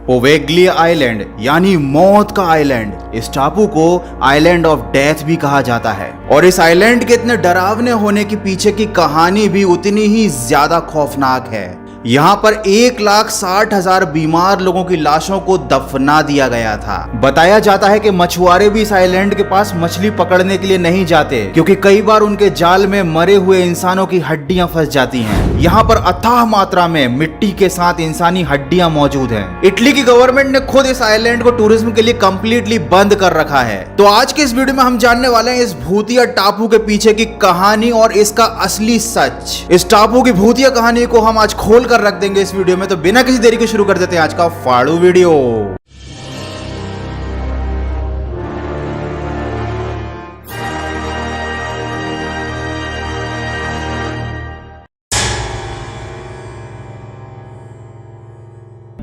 Poveglia island यानी मौत का आइलैंड। इस टापू को आइलैंड ऑफ डेथ भी कहा जाता है और इस आइलैंड के इतने डरावने होने के पीछे की कहानी भी उतनी ही ज्यादा खौफनाक है। यहाँ पर 1,60,000 बीमार लोगों की लाशों को दफना दिया गया था। बताया जाता है कि मछुआरे भी इस आइलैंड के पास मछली पकड़ने के लिए नहीं जाते क्योंकि कई बार उनके जाल में मरे हुए इंसानों की हड्डियां फंस जाती हैं। यहाँ पर अथाह मात्रा में मिट्टी के साथ इंसानी हड्डियां मौजूद हैं। इटली की गवर्नमेंट ने खुद इस आइलैंड को टूरिज्म के लिए कंप्लीटली बंद कर रखा है। तो आज के इस वीडियो में हम जानने वाले हैं इस भूतिया टापू के पीछे की कहानी और इसका असली सच। इस टापू की भूतिया कहानी को हम आज खोल कर रख देंगे इस वीडियो में। तो बिना किसी देरी के शुरू कर देते हैं आज का फाड़ू वीडियो।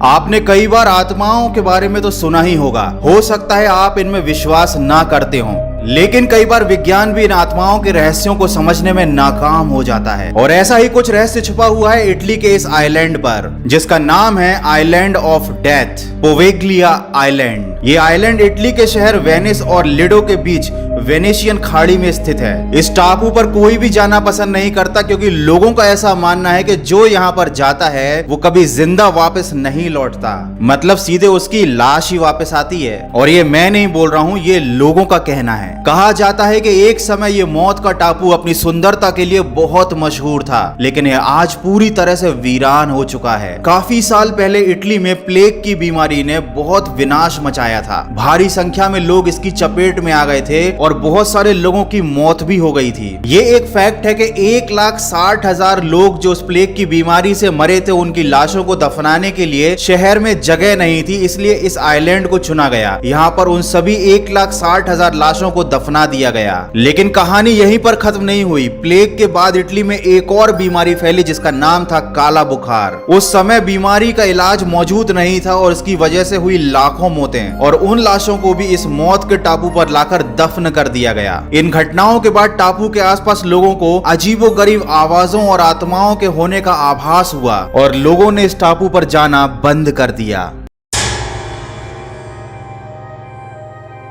आपने कई बार आत्माओं के बारे में तो सुना ही होगा। हो सकता है आप इनमें विश्वास ना करते हो, लेकिन कई बार विज्ञान भी इन आत्माओं के रहस्यों को समझने में नाकाम हो जाता है। और ऐसा ही कुछ रहस्य छुपा हुआ है इटली के इस आइलैंड पर, जिसका नाम है island of death, Poveglia island. ये आइलैंड इटली के शहर वेनिस और लिडो के बीच वेनेशियन खाड़ी में स्थित है। इस टापू पर कोई भी जाना पसंद नहीं करता क्योंकि लोगों का ऐसा मानना है कि जो यहाँ पर जाता है वो कभी जिंदा वापस नहीं लौटता, मतलब सीधे उसकी लाश ही वापस आती है। और ये मैं नहीं बोल रहा हूँ, ये लोगों का कहना है। कहा जाता है कि एक समय ये मौत का टापू अपनी सुंदरता के लिए बहुत मशहूर था, लेकिन ये आज पूरी तरह से वीरान हो चुका है। काफी साल पहले इटली में प्लेग की बीमारी ने बहुत विनाश मचाया था। भारी संख्या में लोग इसकी चपेट में आ गए थे और बहुत सारे लोगों की मौत भी हो गई थी। ये एक फैक्ट है कि 1,60,000 लोग जो उस प्लेग की बीमारी से मरे थे, उनकी लाशों को दफनाने के लिए शहर में जगह नहीं थी, इसलिए इस आइलैंड को चुना गया। यहाँ पर उन सभी 1,60,000 लाशों को दफना दिया गया। लेकिन कहानी यहीं पर खत्म नहीं हुई। प्लेग के बाद इटली में एक और बीमारी फैली जिसका नाम था काला बुखार। उस समय बीमारी का इलाज मौजूद नहीं था और इसकी वजह से हुई लाखों मौतें, और उन लाशों को भी इस मौत के टापू पर लाकर दफन कर दिया गया। इन घटनाओं के बाद टापू के आसपास लोगों को अजीबोगरीब आवाजों और आत्माओं के होने का आभास हुआ और लोगों ने इस टापू पर जाना बंद कर दिया।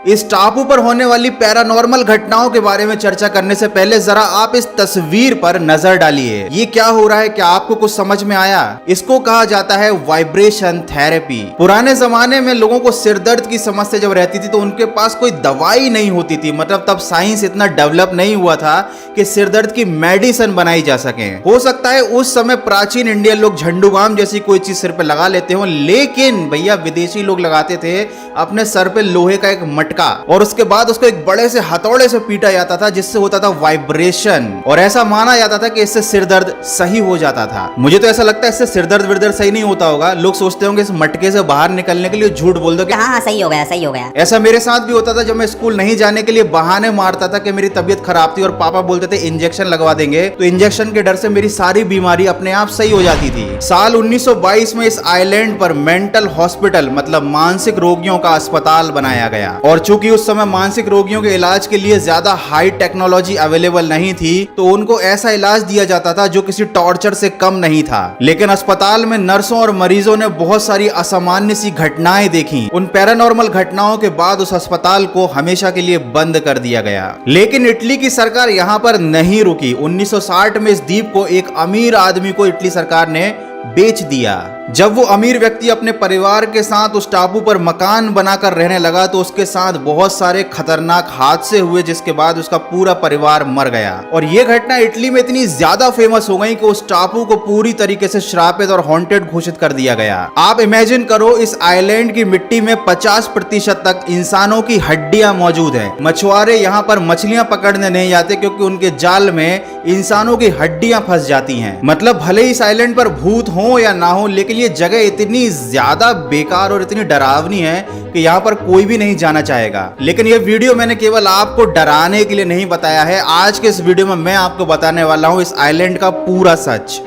इस टापू पर होने वाली पैरानॉर्मल घटनाओं के बारे में चर्चा करने से पहले जरा आप इस तस्वीर पर नजर डालिए। ये क्या हो रहा है, क्या आपको कुछ समझ में आया? इसको कहा जाता है वाइब्रेशन थेरेपी। पुराने जमाने में लोगों को सिर दर्द की समस्या जब रहती थी तो उनके पास कोई दवाई नहीं होती थी, मतलब तब साइंस इतना डेवलप नहीं हुआ था कि सिर दर्द की मेडिसिन बनाई जा सके। हो सकता है उस समय प्राचीन इंडियन लोग झंडू बाम जैसी कोई चीज सिर पे लगा लेते हो, लेकिन भैया विदेशी लोग लगाते थे अपने सर पे लोहे का एक मटका, और उसके बाद उसको एक बड़े से हथौड़े से पीटा जाता था जिससे होता था वाइब्रेशन, और ऐसा माना जाता था कि इससे सिर दर्द सही हो जाता था। मुझे तो ऐसा लगता है इससे सिर दर्द विरदर्द सही नहीं होता होगा। लोग सोचते होंगे इस मटके से बाहर निकलने के लिए झूठ बोल दो कि हाँ सही हो गया, सही हो गया। ऐसा मेरे साथ भी होता था जब मैं स्कूल नहीं जाने के लिए बहाने मारता था कि मेरी तबीयत खराब थी और पापा बोलते थे इंजेक्शन लगवा देंगे, तो इंजेक्शन के डर से मेरी सारी बीमारी अपने आप सही हो जाती थी। साल 1922 में इस आइलैंड पर मेंटल हॉस्पिटल, मतलब मानसिक रोगियों का अस्पताल बनाया गया, और चूंकि उस समय मानसिक रोगियों के इलाज के लिए ज्यादा हाई टेक्नोलॉजी अवेलेबल नहीं थी तो उनको ऐसा इलाज दिया जाता था जो किसी टॉर्चर से कम नहीं था। लेकिन अस्पताल में नर्सों और मरीजों ने बहुत सारी असामान्य सी घटनाएं देखी। उन पैरानॉर्मल घटनाओं के बाद उस अस्पताल को हमेशा के लिए बंद कर दिया गया। लेकिन इटली की सरकार यहाँ पर नहीं रुकी। 1960 में इस द्वीप को एक अमीर आदमी को इटली सरकार ने बेच दिया। जब वो अमीर व्यक्ति अपने परिवार के साथ उस टापू पर मकान बनाकर रहने लगा तो उसके साथ बहुत सारे खतरनाक हादसे हुए, जिसके बाद उसका पूरा परिवार मर गया। और ये घटना इटली में इतनी ज्यादा फेमस हो गई कि उस टापू को पूरी तरीके से श्रापित और हॉन्टेड घोषित कर दिया गया। आप इमेजिन करो, इस आइलैंड की मिट्टी में 50% तक इंसानों की हड्डियां मौजूद है। मछुआरे यहाँ पर मछलियां पकड़ने नहीं जाते क्योंकि उनके जाल में इंसानों की हड्डियां फंस जाती हैं। मतलब भले ही इस आइलैंड पर भूत हो या ना हो, लेकिन ये जगह इतनी ज्यादा बेकार और इतनी डरावनी है कि यहाँ पर कोई भी नहीं जाना चाहेगा। लेकिन ये वीडियो मैंने केवल आपको डराने के लिए नहीं बताया है। आज के इस वीडियो में मैं आपको बताने वाला हूँ इस आइलैंड का पूरा सच।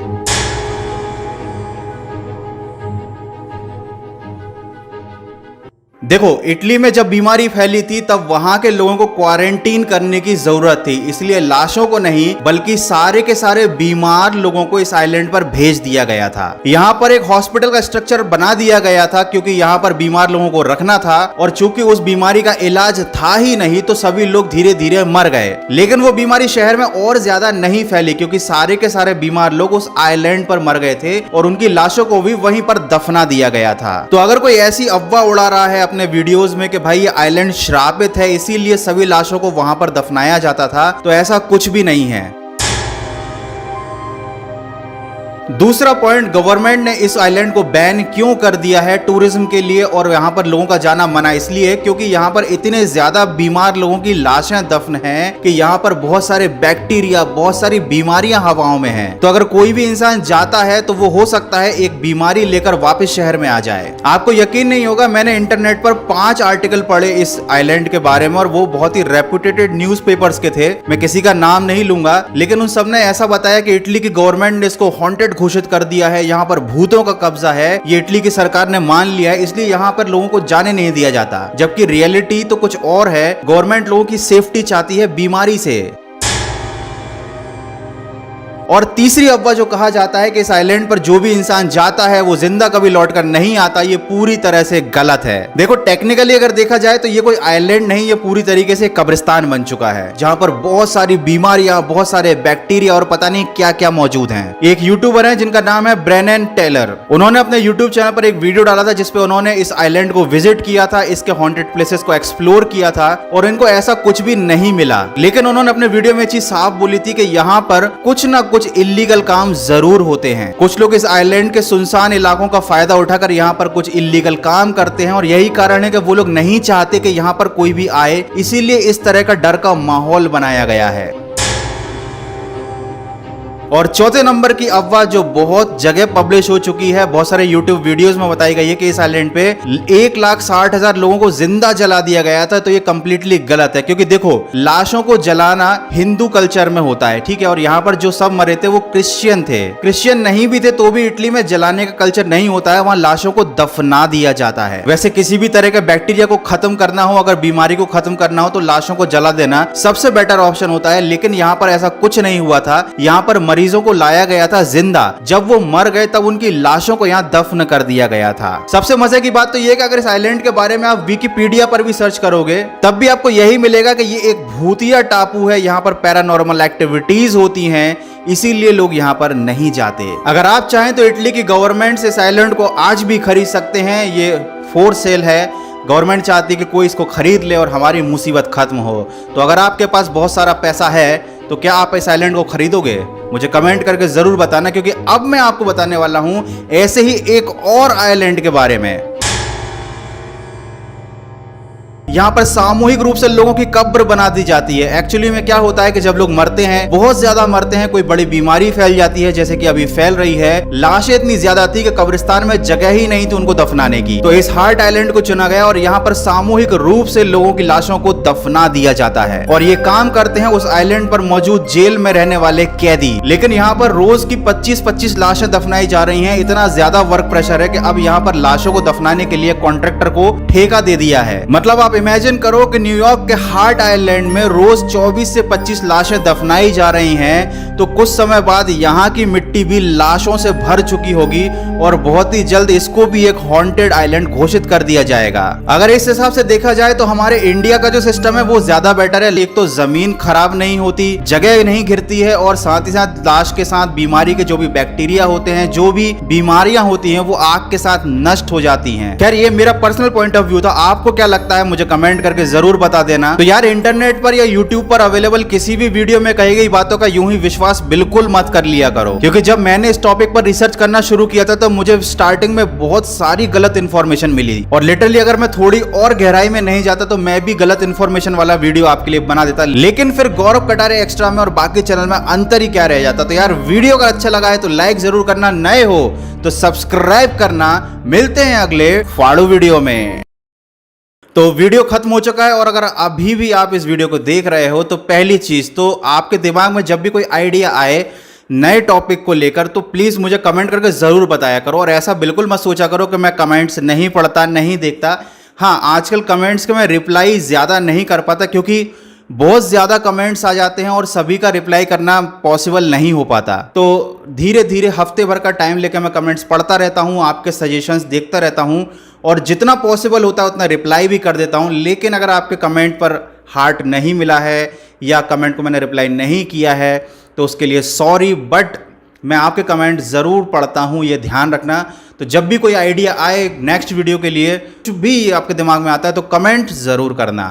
देखो, इटली में जब बीमारी फैली थी तब वहां के लोगों को क्वारंटीन करने की जरूरत थी, इसलिए लाशों को नहीं बल्कि सारे के सारे बीमार लोगों को इस आइलैंड पर भेज दिया गया था। यहाँ पर एक हॉस्पिटल का स्ट्रक्चर बना दिया गया था क्योंकि यहाँ पर बीमार लोगों को रखना था, और चूंकि उस बीमारी का इलाज था ही नहीं तो सभी लोग धीरे धीरे मर गए। लेकिन वो बीमारी शहर में और ज्यादा नहीं फैली क्योंकि सारे के सारे बीमार लोग उस आइलैंड पर मर गए थे और उनकी लाशों को भी वहीं पर दफना दिया गया था। तो अगर कोई ऐसी अफवाह उड़ा रहा है अपने वीडियोस में कि भाई ये आइलैंड श्रापित है इसीलिए सभी लाशों को वहां पर दफनाया जाता था, तो ऐसा कुछ भी नहीं है। दूसरा पॉइंट, गवर्नमेंट ने इस आइलैंड को बैन क्यों कर दिया है टूरिज्म के लिए और यहाँ पर लोगों का जाना मना इसलिए क्योंकि यहाँ पर इतने ज्यादा बीमार लोगों की लाशें दफन हैं कि यहाँ पर बहुत सारे बैक्टीरिया, बहुत सारी बीमारियां हवाओं में हैं। तो अगर कोई भी इंसान जाता है तो वो हो सकता है एक बीमारी लेकर वापस शहर में आ जाए। आपको यकीन नहीं होगा, मैंने इंटरनेट पर 5 आर्टिकल पढ़े इस आइलैंड के बारे में और वो बहुत ही रेपुटेटेड न्यूज़पेपर्स के थे। मैं किसी का नाम नहीं लूंगा, लेकिन उन सब ने ऐसा बताया कि इटली की गवर्नमेंट ने इसको हॉन्टेड घोषित कर दिया है, यहाँ पर भूतों का कब्जा है, ये इटली की सरकार ने मान लिया है, इसलिए यहाँ पर लोगों को जाने नहीं दिया जाता। जबकि रियलिटी तो कुछ और है। गवर्नमेंट लोगों की सेफ्टी चाहती है बीमारी से। और तीसरी अफवाह जो कहा जाता है कि इस आइलैंड पर जो भी इंसान जाता है वो जिंदा कभी लौटकर नहीं आता, ये पूरी तरह से गलत है। देखो, टेक्निकली अगर देखा जाए तो ये कोई आइलैंड नहीं, ये पूरी तरीके से कब्रिस्तान बन चुका है जहां पर बहुत सारी बीमारियां, बहुत सारे बैक्टीरिया और पता नहीं क्या क्या मौजूद हैं। एक यूट्यूबर है जिनका नाम है ब्रेनन टेलर, उन्होंने अपने यूट्यूब चैनल पर एक वीडियो डाला था जिसपे उन्होंने इस आइलैंड को विजिट किया था, इसके हॉन्टेड प्लेसेस को एक्सप्लोर किया था और इनको ऐसा कुछ भी नहीं मिला। लेकिन उन्होंने अपने वीडियो में चीज साफ बोली थी कि यहाँ पर कुछ ना कुछ इल्लीगल काम जरूर होते हैं। कुछ लोग इस आइलैंड के सुनसान इलाकों का फायदा उठाकर यहाँ पर कुछ इल्लीगल काम करते हैं और यही कारण है कि वो लोग नहीं चाहते कि यहाँ पर कोई भी आए, इसीलिए इस तरह का डर का माहौल बनाया गया है। और चौथे नंबर की अफवाह जो बहुत जगह पब्लिश हो चुकी है, बहुत सारे यूट्यूब वीडियोस में बताई गई है कि इस आइलैंड पे 1,60,000 लोगों को जिंदा जला दिया गया था। तो ये कंप्लीटली गलत है क्योंकि देखो, लाशों को जलाना हिंदू कल्चर में होता है, ठीक है, और यहाँ पर जो सब मरे थे वो क्रिश्चियन थे। क्रिश्चियन नहीं भी थे तो भी इटली में जलाने का कल्चर नहीं होता है, वहां लाशों को दफना दिया जाता है। वैसे किसी भी तरह के बैक्टीरिया को खत्म करना हो, अगर बीमारी को खत्म करना हो तो लाशों को जला देना सबसे बेटर ऑप्शन होता है। लेकिन यहाँ पर ऐसा कुछ नहीं हुआ था, यहाँ पर मरीजों को लाया गया था जिंदा, जब वो मर गए तब उनकी लाशों को यहाँ दफन कर दिया गया था। सबसे मजे की बात तो ये कि अगर इस आइलैंड के बारे में आप विकिपीडिया पर भी सर्च करोगे तब भी आपको यही मिलेगा कि ये एक भूतिया टापू है, यहाँ पर पैरानॉर्मल एक्टिविटीज होती हैं, इसीलिए लोग यहाँ पर नहीं जाते। अगर आप चाहें तो इटली की गवर्नमेंट से इस आइलैंड को आज भी खरीद सकते हैं, ये फॉर सेल है। गवर्नमेंट चाहती है कि कोई इसको खरीद ले और हमारी मुसीबत खत्म हो। तो अगर आपके पास बहुत सारा पैसा है तो क्या आप इस आइलैंड को खरीदोगे? मुझे कमेंट करके जरूर बताना, क्योंकि अब मैं आपको बताने वाला हूं ऐसे ही एक और आइलैंड के बारे में। यहाँ पर सामूहिक रूप से लोगों की कब्र बना दी जाती है। एक्चुअली में क्या होता है कि जब लोग मरते हैं, बहुत ज्यादा मरते हैं, कोई बड़ी बीमारी फैल जाती है जैसे कि अभी फैल रही है, लाशें इतनी ज्यादा थी कि कब्रिस्तान में जगह ही नहीं थी उनको दफनाने की, तो इस हार्ट आइलैंड को चुना गया और यहाँ पर सामूहिक रूप से लोगों की लाशों को दफना दिया जाता है। और ये काम करते हैं उस आइलैंड पर मौजूद जेल में रहने वाले कैदी। लेकिन यहाँ पर रोज की 25-25 लाशें दफनाई जा रही है। इतना ज्यादा वर्क प्रेशर है कि अब यहाँ पर लाशों को दफनाने के लिए कॉन्ट्रैक्टर को ठेका दे दिया है। मतलब आप इमेजिन करो कि न्यूयॉर्क के हार्ट आइलैंड में रोज 24 से 25 लाशें दफनाई जा रही हैं, तो कुछ समय बाद यहाँ की मिट्टी भी लाशों से भर चुकी होगी और बहुत ही जल्द इसको भी एक हॉन्टेड आइलैंड घोषित कर दिया जाएगा। अगर इस हिसाब से देखा जाए तो हमारे इंडिया का जो सिस्टम है वो ज्यादा बेटर है। एक तो जमीन खराब नहीं होती, जगह नहीं घिरती है, और साथ ही साथ लाश के साथ बीमारी के जो भी बैक्टीरिया होते हैं, जो भी बीमारियां होती हैं, वो आग के साथ नष्ट हो जाती हैं। खैर, ये मेरा पर्सनल पॉइंट ऑफ व्यू था। आपको क्या लगता है मुझे कमेंट करके जरूर बता देना। तो यार, इंटरनेट पर या यूट्यूब पर अवेलेबल किसी भी वीडियो में कही गई बातों का यूं ही विश्वास बिल्कुल मत कर लिया करो, क्योंकि जब मैंने इस टॉपिक पर रिसर्च करना शुरू किया था तो मुझे स्टार्टिंग में बहुत सारी गलत इंफॉर्मेशन मिली, और लिटरली अगर मैं थोड़ी और गहराई में नहीं जाता तो मैं भी गलत इंफॉर्मेशन वाला वीडियो आपके लिए बना देता। लेकिन फिर गौरव कटारे एक्स्ट्रा में और बाकी चैनल में अंतर ही क्या रह जाता। तो यार, वीडियो अगर अच्छा लगा है तो लाइक जरूर करना, नए हो तो सब्सक्राइब करना। मिलते हैं अगले फाड़ू वीडियो में। तो वीडियो खत्म हो चुका है, और अगर अभी भी आप इस वीडियो को देख रहे हो तो पहली चीज तो आपके दिमाग में जब भी कोई आइडिया आए नए टॉपिक को लेकर तो प्लीज मुझे कमेंट करके जरूर बताया करो। और ऐसा बिल्कुल मत सोचा करो कि मैं कमेंट्स नहीं पढ़ता, नहीं देखता। हाँ, आजकल कमेंट्स के मैं रिप्लाई ज़्यादा नहीं कर पाता क्योंकि बहुत ज़्यादा कमेंट्स आ जाते हैं और सभी का रिप्लाई करना पॉसिबल नहीं हो पाता। तो धीरे धीरे हफ्ते भर का टाइम लेकर मैं कमेंट्स पढ़ता रहता हूँ, आपके सजेशंस देखता रहता हूँ और जितना पॉसिबल होता है उतना रिप्लाई भी कर देता हूँ। लेकिन अगर आपके कमेंट पर हार्ट नहीं मिला है या कमेंट को मैंने रिप्लाई नहीं किया है तो उसके लिए सॉरी, बट मैं आपके कमेंट ज़रूर पढ़ता हूँ, ये ध्यान रखना। तो जब भी कोई आइडिया आए नेक्स्ट वीडियो के लिए, कुछ भी आपके दिमाग में आता है तो कमेंट ज़रूर करना।